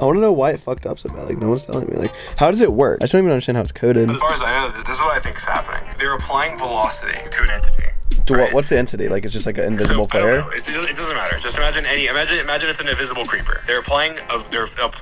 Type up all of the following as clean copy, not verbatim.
I want to know why it fucked up so bad. Like, no one's telling me. Like, how does it work? I just don't even understand how it's coded. As far as I know, this is what I think is happening. They're applying velocity to an entity. To right? what's the entity? Like, it's just like an invisible player? I don't know. It doesn't matter. Just imagine it's an invisible creeper. They're applying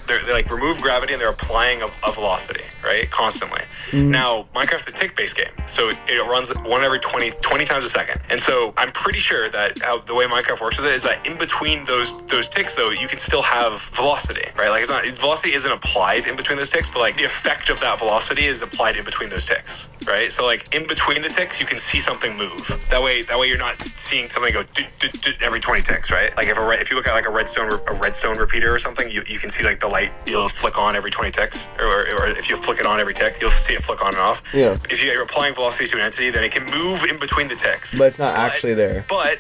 they like remove gravity and they're applying a velocity, right? Constantly. Now, Minecraft's a tick-based game, so it runs one every 20 times a second. And so I'm pretty sure that the way Minecraft works with it is that in between those ticks, though, you can still have velocity, right? Like, velocity isn't applied in between those ticks, but like the effect of that velocity is applied in between those ticks, right? So like in between the ticks, you can see something move. That way you're not seeing something go every 20 ticks, right? Like if you look at like a redstone repeater or something, you can see like the light, you'll flick on every 20 ticks, or if you flick it on every tick, you'll see it flick on and off. Yeah. If you're applying velocity to an entity, then it can move in between the ticks. But it's not actually there. But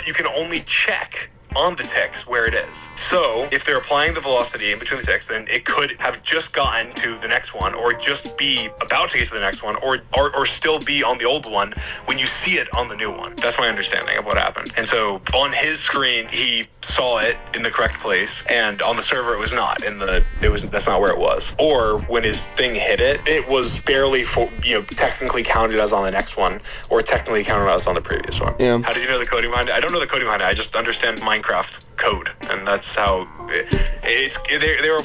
you can only check on the ticks where it is. So if they're applying the velocity in between the ticks, then it could have just gotten to the next one, or just be about to get to the next one, or still be on the old one when you see it on the new one. That's my understanding of what happened. And so on his screen, he saw it in the correct place, and on the server it was not. That's not where it was. Or when his thing hit it, it was barely technically counted as on the next one, or technically counted as on the previous one. Yeah. How does he know the coding behind it? I don't know the coding behind it. I just understand Minecraft code, and that's how they were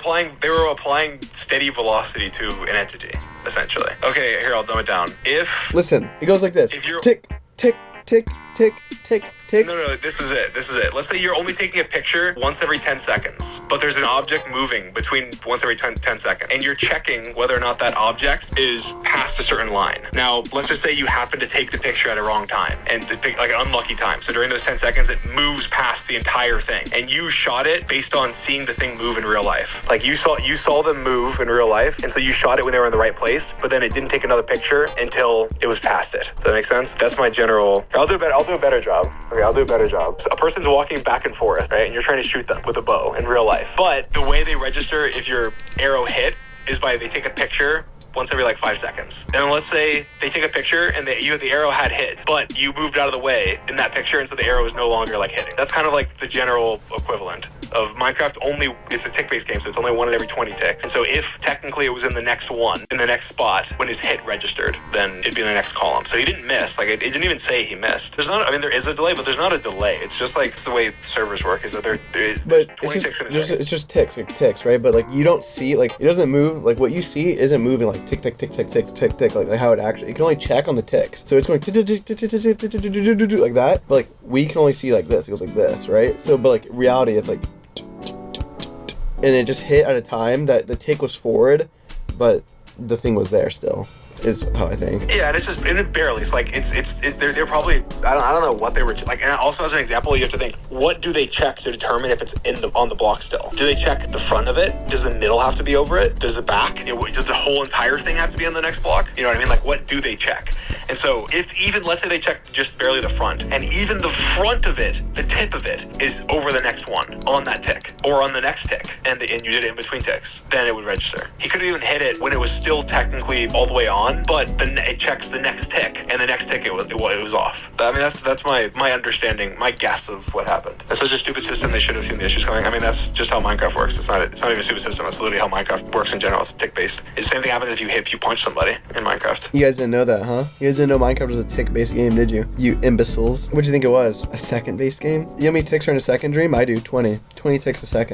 applying steady velocity to an entity, essentially. Okay, here, I'll dumb it down. Listen, it goes like this. If you're tick, tick, tick, tick, tick, tick. No, this is it. Let's say you're only taking a picture once every 10 seconds, but there's an object moving between once every 10 seconds, and you're checking whether or not that object is past a certain line. Now, let's just say you happen to take the picture at a wrong time, and like an unlucky time. So during those 10 seconds, it moves past the entire thing, and you shot it based on seeing the thing move in real life. Like you saw them move in real life, and so you shot it when they were in the right place, but then it didn't take another picture until it was past it. Does that make sense? That's my general. I'll do a better job. Okay, I'll do a better job. So a person's walking back and forth, right? And you're trying to shoot them with a bow in real life. But the way they register if your arrow hit is by they take a picture once every like 5 seconds. And let's say they take a picture and the arrow had hit, but you moved out of the way in that picture, and so the arrow is no longer like hitting. That's kind of like the general equivalent of Minecraft. It's a tick-based game, so it's only one in every 20 ticks. And so if technically it was in the next spot when his hit registered, then it'd be in the next column. So he didn't miss. Like it didn't even say he missed. There is a delay, but there's not a delay. It's just like the way servers work is that there's 20 ticks in a second. It's just ticks, right? But like you don't see, like it doesn't move. Like what you see isn't moving like tick, tick, tick, tick, tick, tick, tick, like how it actually. You can only check on the ticks, so it's going tick, tick, tick, tick, tick, tick, tick, tick, like that. But like we can only see like this. It goes like this, right? So, but like reality, it's like, and it just hit at a time that the tick was forward, but the thing was there still. Is how I think. Yeah, and it barely. It's like they're probably I don't know what they were like. And also as an example, you have to think, what do they check to determine if it's on the block still? Do they check the front of it? Does the middle have to be over it? Does the back? Does the whole entire thing have to be on the next block? You know what I mean? Like, what do they check? And so let's say they check just barely the front, and even the front of it, the tip of it, is over the next one on that tick or on the next tick, and you did it in between ticks, then it would register. He could have even hit it when it was still technically all the way on, but it checks the next tick, and the next tick it was off. I mean, that's my understanding, my guess of what happened. That's such a stupid system. They should have seen the issues coming. I mean, that's just how Minecraft works. It's not even a stupid system. It's literally how Minecraft works in general. It's tick-based. The same thing happens if you punch somebody in Minecraft. You guys didn't know that, huh? You guys didn't know Minecraft was a tick-based game, did you? You imbeciles. What'd you think it was? A second-based game? You know how many ticks are in a second, Dream? I do. 20 ticks a second.